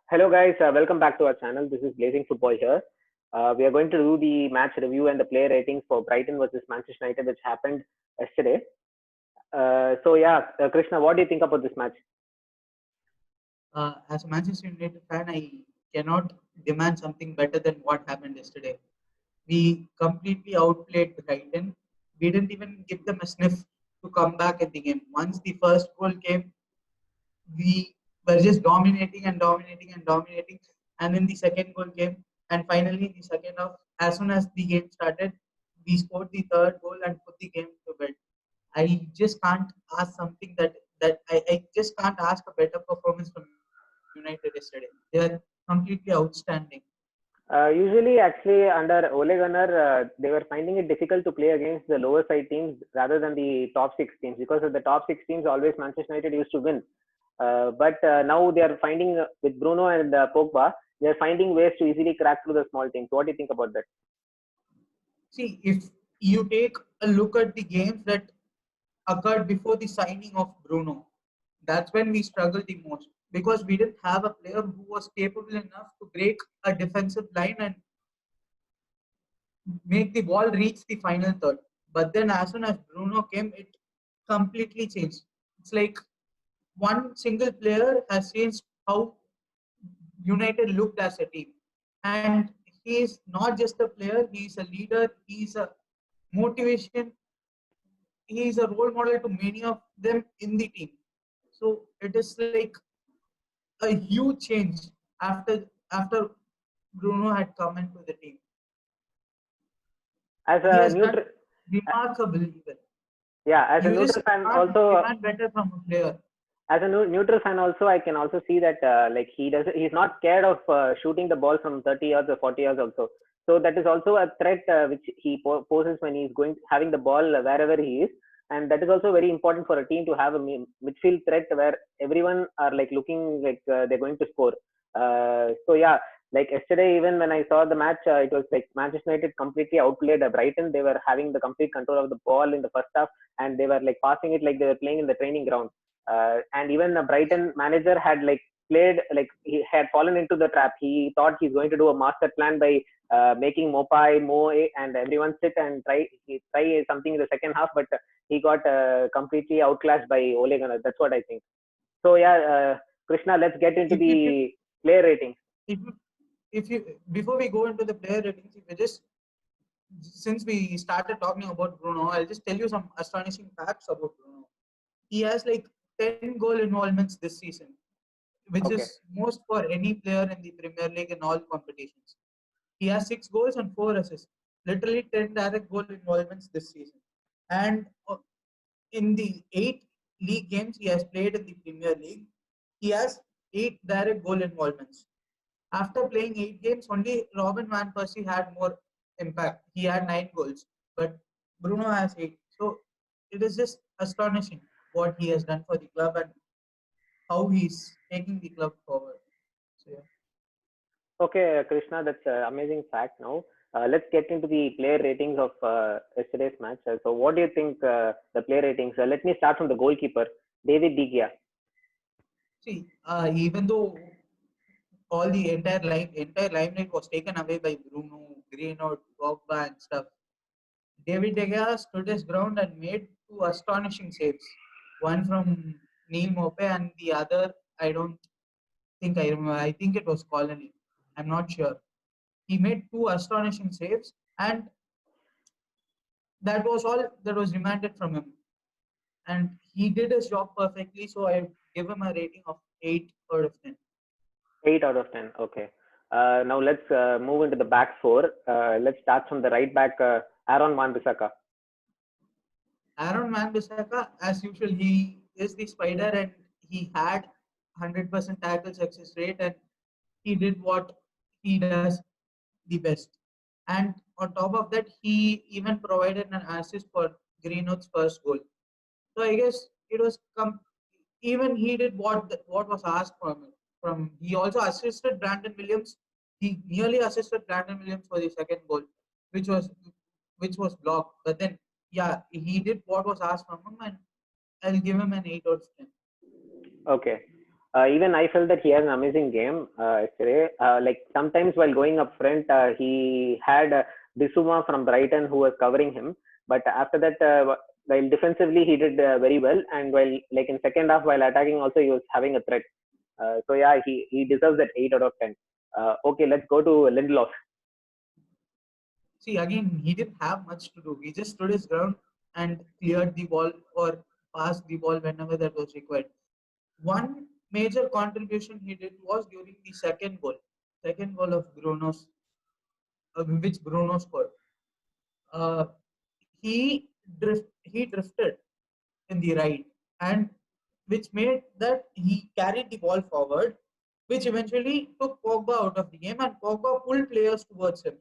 Hello guys, welcome back to our channel. This is Blazing Football here. We are going to do the match review and the player ratings for Brighton versus Manchester United, which happened yesterday. Krishna, what do you think about this match? As a Manchester United fan, I cannot demand something better than what happened yesterday. We completely outplayed Brighton. We didn't even give them a sniff to come back at the game. Once the first goal came, we were just dominating and dominating and dominating. And then the second goal came, and finally the second half, as soon as the game started, we scored the third goal and put the game to bed. I just can't ask something that I just can't ask a better performance from United yesterday. They were completely outstanding. Usually, actually, under Ole Gunnar, they were finding it difficult to play against the lower side teams rather than the top six teams because of the top six teams always Manchester United used to win. But now they are finding with Bruno and Pogba, they are finding ways to easily crack through the small teams. What do you think about that? See, if you take a look at the games that occurred before the signing of Bruno, that's when we struggled the most because we didn't have a player who was capable enough to break a defensive line and make the ball reach the final third. But then, as soon as Bruno came, it completely changed. It's like one single player has changed how United looked as a team. And he is not just a player, he is a leader, he is a motivation, he is a role model to many of them in the team. So it is like a huge change after Bruno had come into the team. As He a has done neutral, remarkably well. yeah, as a You neutral just fan, can't also demand better from a player. as a neutral fan also I can also see that like he's not scared of shooting the ball from 30 yards or 40 yards also, so that is also a threat which he poses when he's going having the ball wherever he is. And that is also very important for a team to have a midfield threat where everyone are like looking like they're going to score. So yeah, like yesterday even when I saw the match, it was like Manchester United completely outplayed Brighton. They were having the complete control of the ball in the first half, and they were like passing it like they were playing in the training ground. And even the Brighton manager had like played like he had fallen into the trap. He thought he's going to do a master plan by making Mopai, Moe, and everyone sit and try something in the second half, but he got completely outclassed by Ole Gunnar. That's what I think. So yeah, Krishna, let's get into If you the player ratings. if you if you before we go into the player ratings, if you just since we started talking about Bruno, I'll just tell you some astonishing facts about Bruno. He has like 10 goal involvements this season, which Okay. is most for any player in the Premier League in all competitions. He has 6 goals and 4 assists, literally 10 direct goal involvements this season. And in the 8 league games he has played in the Premier League, he has 8 direct goal involvements. After playing 8 games, only Robin Van Persie had more impact. He had 9 goals, but Bruno has 8. So it is just astonishing what he has done for the club and how he's taking the club forward. So yeah. Okay, Krishna, that's an amazing fact. Now, let's get into the player ratings of yesterday's match. So, what do you think the player ratings? Let me start from the goalkeeper, David De Gea. See, even though all the entire limelight was taken away by Bruno, Greenwood, Pogba, and stuff, David De Gea stood his ground and made 2 astonishing saves. One from Neil Mope and the other, I don't think I remember. I think it was Colony. I'm not sure. He made 2 astonishing saves, and that was all that was demanded from him. And he did his job perfectly, so I give him a rating of 8 out of 10. 8 out of 10. Okay. Now let's move into the back four. Let's start from the right back, Aaron Wan-Bissaka. Aaron Wan-Bissaka, as usual, he is the spider, and he had 100% tackle success rate, and he did what he does the best. And on top of that, he even provided an assist for Greenwood's first goal. So I guess it was even he did what was asked from him. He also assisted Brandon Williams. He nearly assisted Brandon Williams for the second goal, which was which was blocked. But then, yeah, he did what was asked from him, and I'll give him an 8 out of 10. Okay. Even I felt that he has an amazing game yesterday. Like sometimes while going up front, he had Bissouma from Brighton who was covering him. But after that, while defensively he did very well, and while like in second half while attacking also he was having a threat. So yeah, he deserves that 8 out of 10. Okay, let's go to Lindelof. See, again, he didn't have much to do. He just stood his ground and cleared the ball or passed the ball whenever that was required. One major contribution he did was during the second goal of Bruno's, which Bruno scored. Uh, he drifted in the right, and which made that he carried the ball forward, which eventually took Pogba out of the game, and Pogba pulled players towards him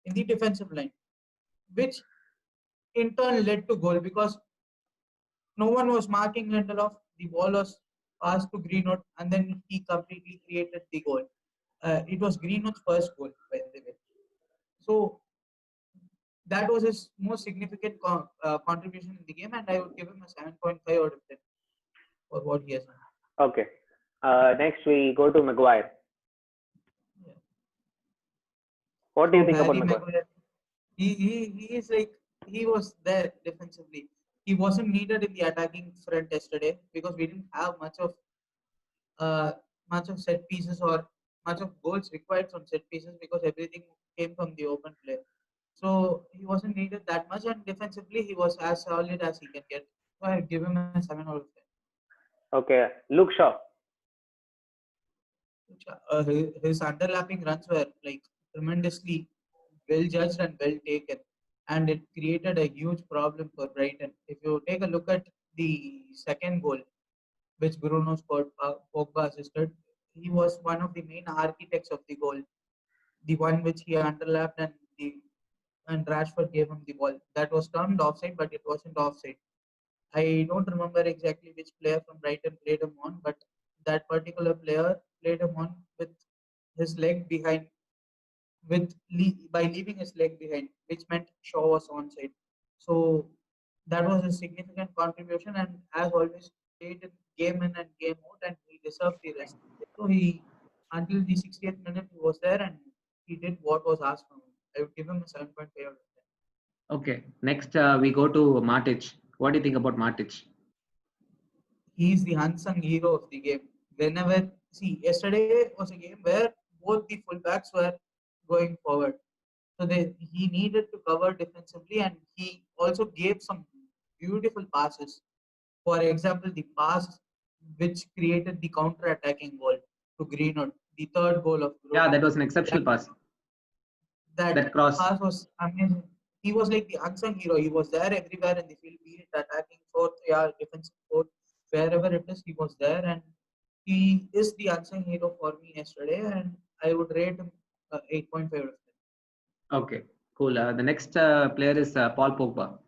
in the defensive line, which in turn led to goal because no one was marking Lindelof. The ball was passed to Greenwood, and then he completely created the goal. It was Greenwood's first goal, by the way. So that was his most significant contribution in the game, and I would give him a 7.5 out of 10 for what he has done. Okay. Next we go to Maguire. Yeah. What do you So think about Harry Maguire? Maguire, he is like he was there defensively. He wasn't needed in the attacking front yesterday because we didn't have uh, much of set pieces or much of goals required from set pieces because everything came from the open play. So he wasn't needed that much, and defensively he was as solid as he can get. So I give him a 7 out of 10. Okay, Luke Shaw. His underlapping runs were like tremendously well judged and well taken, and it created a huge problem for Brighton. If you take a look at the second goal, which Bruno scored, Pogba assisted, he was one of the main architects of the goal. The one which he underlapped and Rashford gave him the ball. That was termed offside, but it wasn't offside. I don't remember exactly which player from Brighton played him on, but that particular player played him on with his leg behind, by leaving his leg behind, which meant Shaw was onside. So that was a significant contribution, and as always, played in game in and game out, and he deserved the rest. So he, until the 60th minute, he was there and he did what was asked from him. I would give him a 7.5 out of 10. Okay. Next, we go to Matic. What do you think about Matic? He's the unsung hero of the game. Whenever, see, yesterday was a game where both the fullbacks were going forward. So he needed to cover defensively, and he also gave some beautiful passes. For example, the pass which created the counter-attacking goal to Greenwood, the third goal of Bruno. Yeah, that was an That, exceptional pass. that That cross. pass was amazing. He was like the unsung hero. He was there everywhere in the field, be it attacking fourth, yeah, defensive fourth, wherever it is, he was there, and he is the unsung hero for me yesterday. And I would rate him 8.5 out of 10. Okay, cool. The next player is Paul Pogba.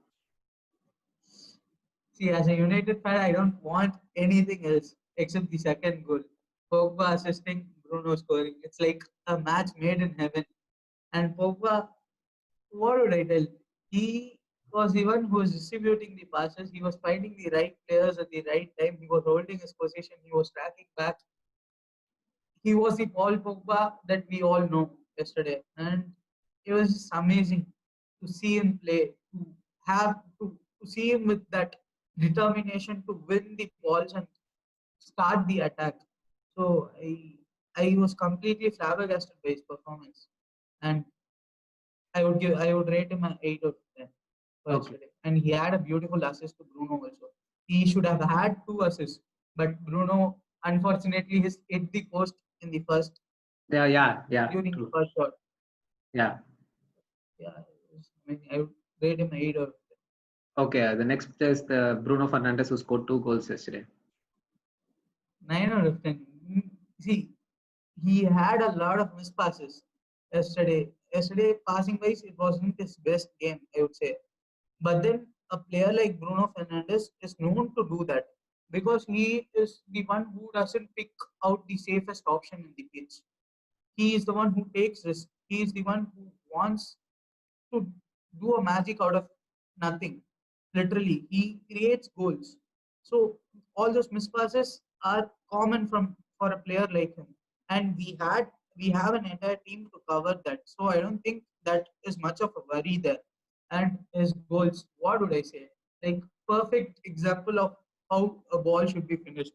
See, as a United fan, I don't want anything else except the second goal. Pogba assisting, Bruno scoring. It's like a match made in heaven. And Pogba, what would I tell? He was the one who was distributing the passes. He was finding the right players at the right time. He was holding his position. He was tracking back. He was the Paul Pogba that we all know yesterday. And it was just amazing to see him play, to see him with that determination to win the balls and start the attack. So I was completely flabbergasted by his performance, and I would rate him an 8 out of 10 for Okay. yesterday. And he had a beautiful assist to Bruno also. He should have had 2 assists, but Bruno unfortunately hit the post in the first Yeah, during the true. first shot. Yeah. Yeah, I would rate him 8 out of 10. Okay, the next is the Bruno Fernandes who scored 2 goals yesterday. 9 out of 10. See, he had a lot of missed passes yesterday. Yesterday, passing wise, it wasn't his best game, I would say. But then a player like Bruno Fernandes is known to do that because he is the one who doesn't pick out the safest option in the pitch. He is the one who takes risk. He is the one who wants to do a magic out of nothing. Literally, he creates goals. So all those mispasses are common from for a player like him, and we have an entire team to cover that. So I don't think that is much of a worry there. And his goals, what would I say? Like perfect example of how a ball should be finished,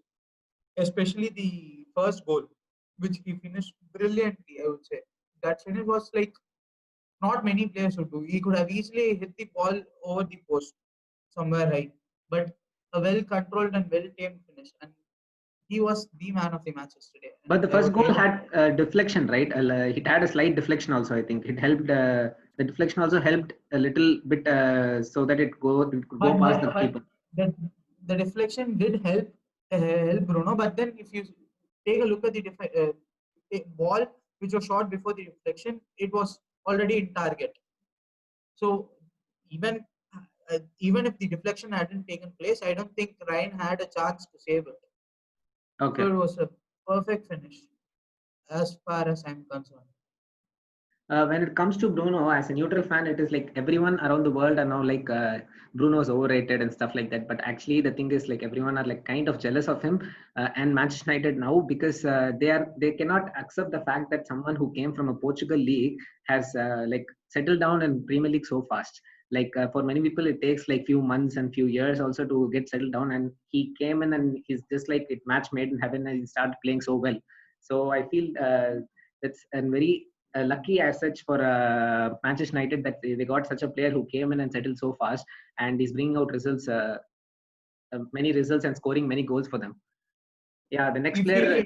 especially the first goal, which he finished brilliantly. I would say that finish was like not many players would do. He could have easily hit the ball over the post somewhere right, but a well controlled and well tamed finish, and he was the man of the match yesterday. But the And I first would goal rate him. had deflection, right? It had a slight deflection also. I think it helped. The deflection also helped a little bit so that it could go past the But keeper. the, the deflection did help Bruno. But then if you take a look at the ball which was shot before the deflection, it was already in target. So even even if the deflection hadn't taken place, I don't think Ryan had a chance to save it. So Okay. it was a perfect finish as far as I'm concerned. When it comes to Bruno, as a neutral fan, it is like everyone around the world are now like Bruno is overrated and stuff like that. But actually, the thing is like everyone are like kind of jealous of him and Manchester United now because they cannot accept the fact that someone who came from a Portugal league has like settled down in Premier League so fast. Like for many people, it takes like few months and few years also to get settled down. And he came in and he's just like it match made in heaven and he started playing so well. So I feel that's a very lucky as such for Manchester United that they got such a player who came in and settled so fast and is bringing out results, many results and scoring many goals for them. Yeah, the next If you player,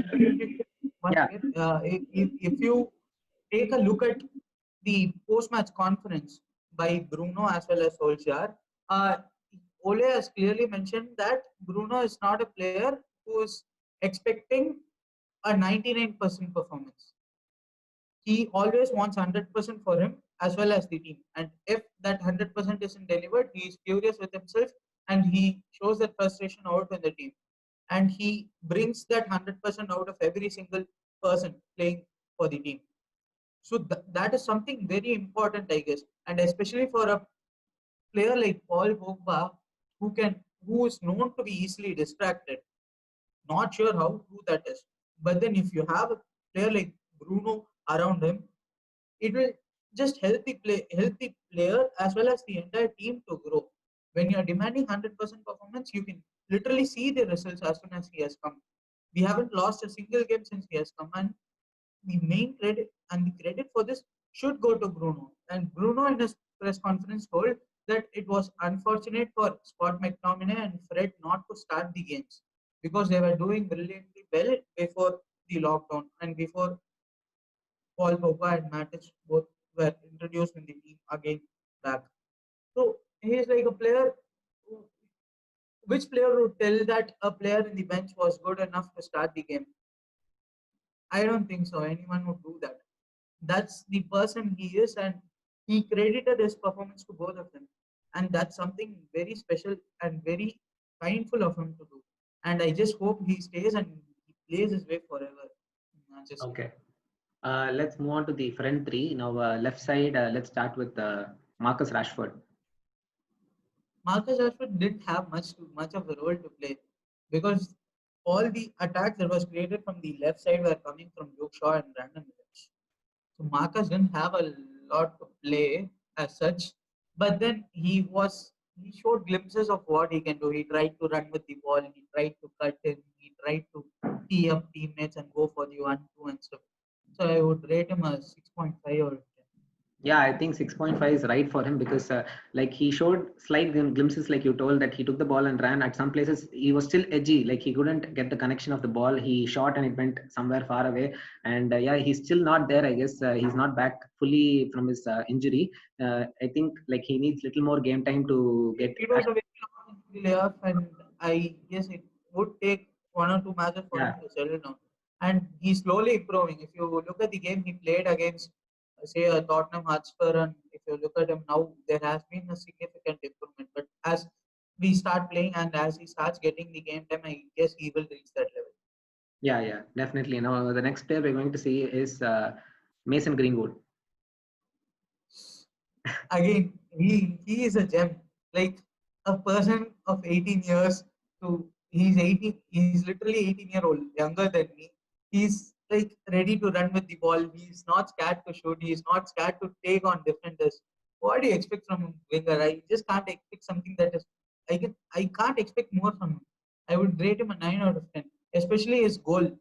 One yeah, second, if you take a look at the post-match conference by Bruno as well as Solskjaer, uh, Ole has clearly mentioned that Bruno is not a player who is expecting a 99% performance. He always wants 100% for him as well as the team. And if that 100% isn't delivered, he is furious with himself and he shows that frustration out in the team. And he brings that 100% out of every single person playing for the team. So that is something very important, I guess. And especially for a player like Paul Pogba, who is known to be easily distracted. Not sure how true that is. But then if you have a player like Bruno around him, it will just help the player as well as the entire team to grow. When you are demanding 100% performance, you can literally see the results as soon as he has come. We haven't lost a single game since he has come, and the main credit and the credit for this should go to Bruno. And Bruno in his press conference told that it was unfortunate for Scott McTominay and Fred not to start the games because they were doing brilliantly well before the lockdown and before Paul Pogba and Matic both were introduced in the team again back. So he is like a player. Which player would tell that a player in the bench was good enough to start the game? I don't think so. Anyone would do that. That's the person he is, and he credited his performance to both of them. And that's something very special and very kindful of him to do. And I just hope he stays and he plays his way forever in Manchester. okay. Let's move on to the front three. Now, left side, let's start with Marcus Rashford. Marcus Rashford didn't have much of a role to play because all the attacks that was created from the left side were coming from Luke Shaw and Brandon Williams. So Marcus didn't have a lot to play as such, but then he showed glimpses of what he can do. He tried to run with the ball, he tried to cut in, he tried to tee up teammates and go for the 1-2 and stuff. So I would rate him a 6.5 or 10. Yeah, I think 6.5 is right for him because like he showed slight glimpses, like you told, that he took the ball and ran. At some places, he was still edgy, like he couldn't get the connection of the ball. He shot and it went somewhere far away. And yeah, he's still not there. I guess he's not back fully from his injury. I think like he needs little more game time to get It back. was a very long layoff, and I guess it would take 1 or 2 matches for him Yeah, to settle down. And he's slowly improving. If you look at the game he played against, say, Tottenham Hotspur, and if you look at him now, there has been a significant improvement. But as we start playing and as he starts getting the game time, I guess he will reach that level. yeah, definitely. Now the next player we're going to see is Mason Greenwood. Again, he is a gem. Like a person of 18 years to he's literally 18-year-old, younger than me. He's like ready to run with the ball. He's not scared to shoot. He's not scared to take on defenders. What do you expect from him, Wenger? I just can't expect something that is. I can't expect more from him. I would rate him a 9 out of 10, especially his goal.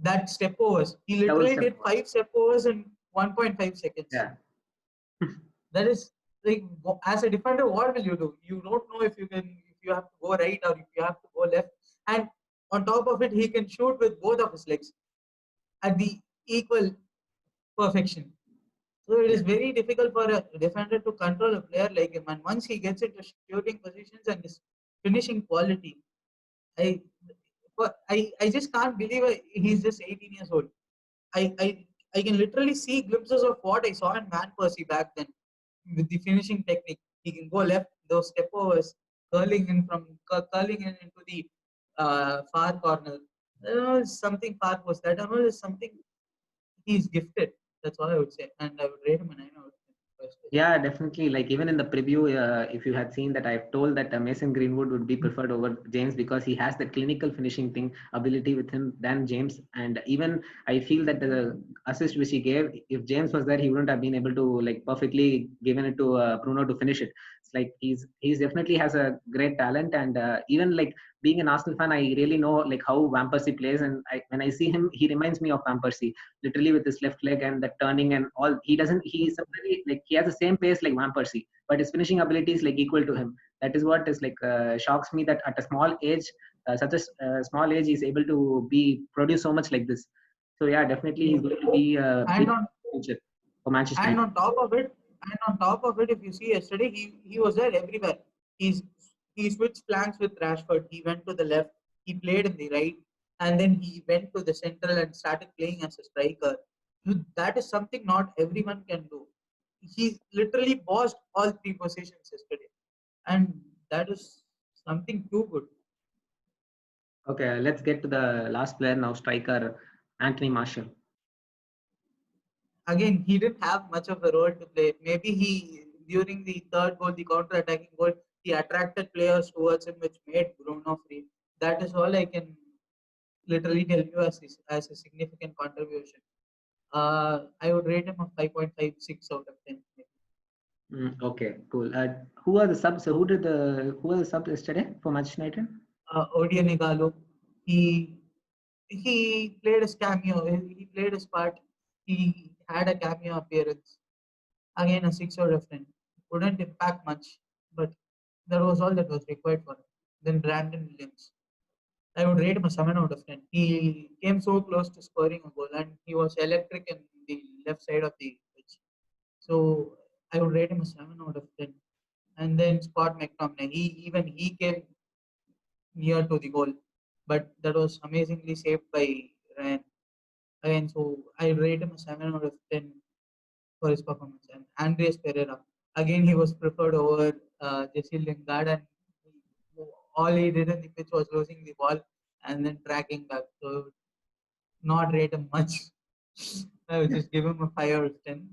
That step overs. He Double literally step did over. 5 step overs in 1.5 seconds. Yeah. That is like, as a defender, what will you do? You don't know if you have to go right or if you have to go left. And on top of it, he can shoot with both of his legs at the equal perfection. So it is very difficult for a defender to control a player like him. And once he gets into shooting positions and his finishing quality, I, I just can't believe he's just 18 years old. I can literally see glimpses of what I saw in Van Persie back then with the finishing technique. He can go left, those step overs, curling in into the far corner. Something far post. That is something he's gifted. That's all I would say, and I would rate him a 9 out of 10. Yeah, definitely. Like even in the preview, if you had seen that, I've told that Mason Greenwood would be preferred over James because he has the clinical finishing thing ability with him than James. And even I feel that the assist which he gave, if James was there, he wouldn't have been able to like perfectly given it to Bruno to finish it. It's like he's definitely has a great talent, and even like being an Arsenal fan, I really know like how Van Persie plays, and when I see him, he reminds me of Van Persie literally with his left leg and the turning and all. He doesn't. He's somebody like he has the same pace like Van Persie, but his finishing ability is like equal to him. That is what is like shocks me that at a small age, such a small age, he's able to be produce so much like this. So yeah, definitely he's going to be a And big on future for Manchester and United. on top of it, if you see yesterday, he was there everywhere. He's he switched flanks with Rashford. He went to the left. He played in the right, and then he went to the central and started playing as a striker. That is something not everyone can do. He literally bossed all 3 positions yesterday, and that is something too good. Okay, let's get to the last player now, striker Anthony Martial. Again, he didn't have much of a role to play. Maybe he, during the third goal, the counter-attacking goal, he attracted players towards him, which made Bruno free. That is all I can literally tell you as a significant contribution. I would rate him a 5.56 out of 10. Okay, cool. Who are the subs? Who are the subs yesterday for Manchester United? Odion Igalo, he he played his cameo. He played his part. He had a cameo appearance. Again, a 6 out of 10. Wouldn't impact much, but that was all that was required for him. Then Brandon Williams. I would rate him a 7 out of 10. He came so close to scoring a goal and he was electric in the left side of the pitch. So I would rate him a 7 out of 10. And then Scott McTominay. He came near to the goal, but that was amazingly saved by Ryan. Again, so I rate him a 7 out of 10 for his performance. And Andreas Pereira, again, he was preferred over Jesse Lingard, and all he did in the pitch was losing the ball and then tracking back. So, not rate him much. I would just give him a 5 out of 10.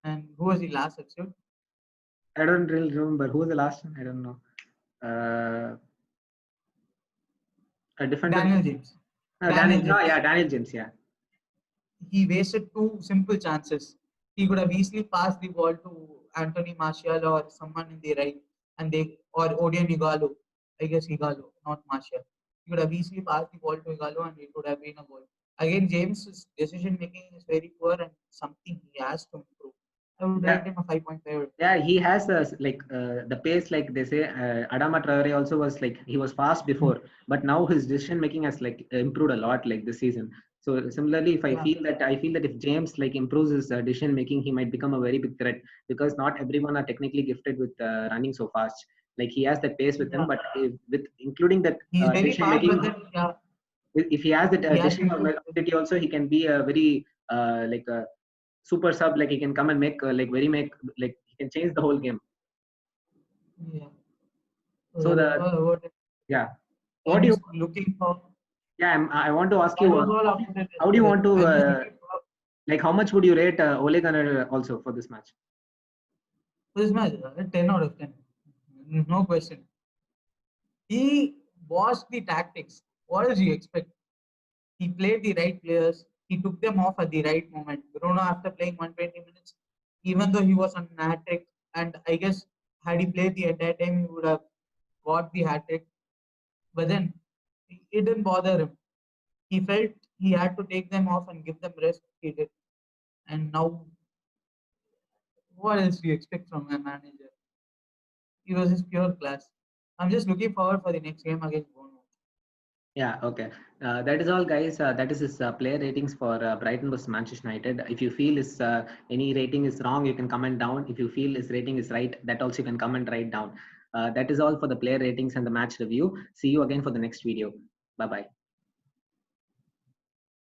And who was the last episode? I don't really remember who was the last one. I don't know. A defender. Daniel James. Daniel. Daniel Oh, James. yeah, Daniel James. Yeah. He wasted 2 simple chances. He could have easily passed the ball to Anthony Martial or someone in the right, or Odion Igalo. I guess Igalo, not Martial. He could have easily passed the ball to Igalo and it would have been a goal. Again, James's decision making is very poor and something he has to improve. I would rate him a 5.5. Yeah, he has the pace, like they say. Adama Traore also was like he was fast before, but now his decision making has like improved a lot like this season. So similarly, if I feel that if James like improves his decision making, he might become a very big threat because not everyone are technically gifted with running so fast. Like he has that pace with him, but with including that He's very decision fast, making, but then if he has that he has decision to improve. ability also, he can be a very like a super sub. Like he can come and make like he can change the whole game. Yeah. So yeah. What do you? Looking for? Yeah, I want to ask That you. was all after How do you want to? I'm just looking for Like, how much would you rate Ole Gunnar also for this match? this match. 10 out of 10. No question. He bossed the tactics. What did you expect? He played the right players. He took them off at the right moment. Bruno, after playing 120 minutes, even though he was on an hat trick, and I guess had he played the entire time, he would have got the hat trick. But then it didn't bother him. He felt he had to take them off and give them rest. He did. And now, what else do you expect from a manager? He was just pure class. I'm just looking forward for the next game against Bournemouth. Yeah, okay. That is all, guys. That is his player ratings for Brighton vs Manchester United. If you feel his any rating is wrong, you can comment down. If you feel his rating is right, that also you can comment right down. That is all for the player ratings and the match review. See you again for the next video. Bye bye.